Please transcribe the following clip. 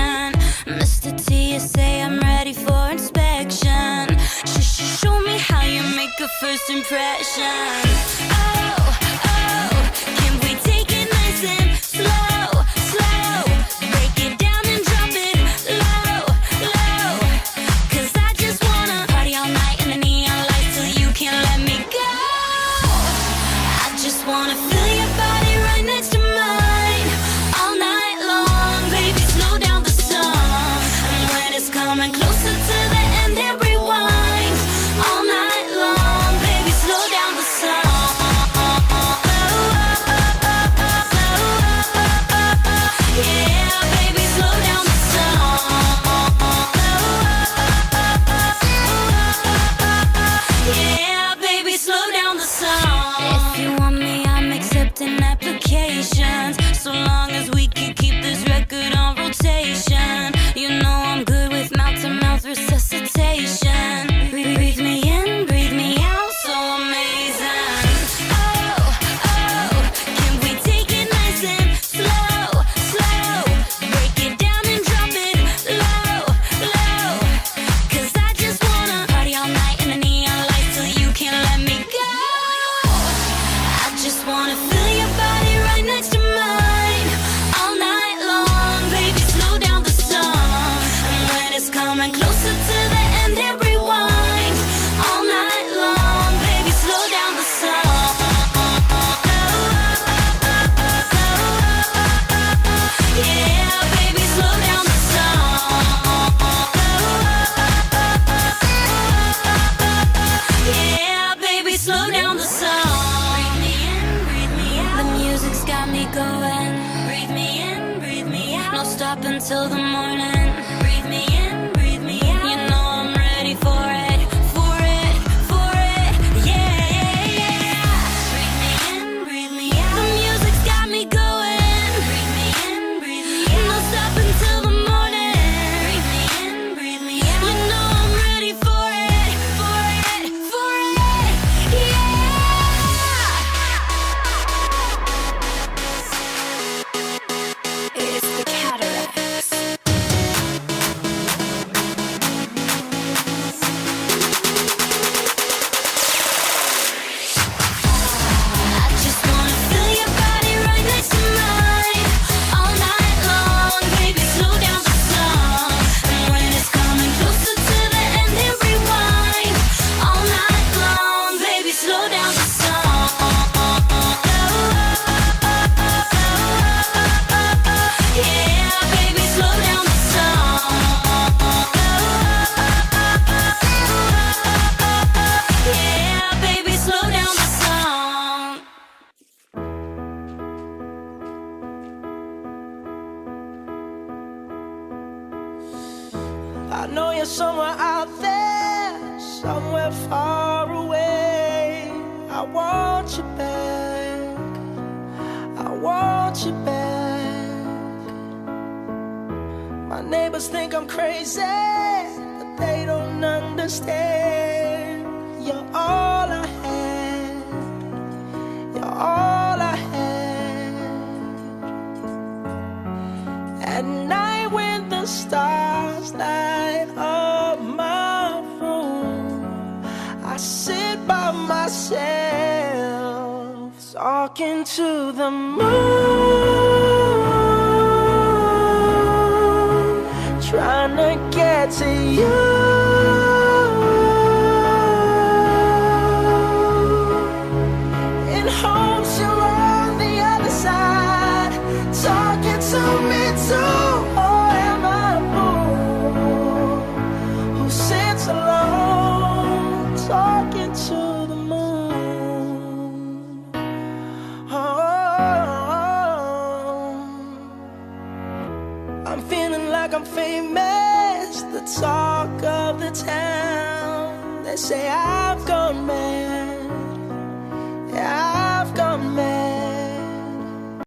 direction. Mr. T, you say I'm ready for inspection. Show me how you make a first impression. Oh, oh, can we take it nice and slow, slow? Break it down and drop it low, low. 'Cause I just wanna party all night in the neon lights till you can't let me go. I just wanna feel your body right next to mine all night long. Baby, slow down the song, and when it's coming closer to the end, hit rewind all night long. Baby, slow down the song. Yeah, baby, slow down the song. Yeah, baby, slow down the song. If you want me, I'm accepting applications, so long as we can keep this record on rotation. You know I'm good with mouth-to-mouth resuscitation. Breathe me in, breathe me out, so amazing. Oh, oh, can we take it nice and slow, slow? Break it down and drop it low, low. 'Cause I just wanna party all night in the neon lights till you can't let me go. I just wanna feel your body right next to mine all night long. Baby, slow down the song, and when it's coming closer to the end, hit rewind all night long. Baby, slow down the song. Yeah, baby, slow down the song. Yeah, baby, slow down the song. Breathe me in, breathe me out. The music's got me going. Breathe me in, breathe me out. No stop until the morning. Breathe me in, breathe me out. You know I'm ready for it, for it, for it. Yeah, yeah, yeah. Breathe me in, breathe me out. The music's got me going. Breathe me in, breathe me out. No stop until the morning. Breathe me in, breathe me out. You know I'm ready for it, for it, for it. Yeah. It's the Cataracts. I just wanna feel your body right next to mine all night long. Baby, slow down the song, and when it's coming closer to the end, hit rewind all night long. Baby, slow down the song. Yeah, baby, slow down the song. Yeah, baby, slow down the song. I know you're somewhere out there, somewhere far away. I want you back, I want you back. My neighbors think I'm crazy, but they don't understand. You're all I had, you're all I had. At night when the stars light up my room, I sit by myself, talking to the moon, trying to get to you. In hopes you're on the other side, talking to me too. Or am I a fool who sits alone, talking to the moon? Oh, I'm feeling like I'm famous, the talk of the town. They say I've gone mad. Yeah,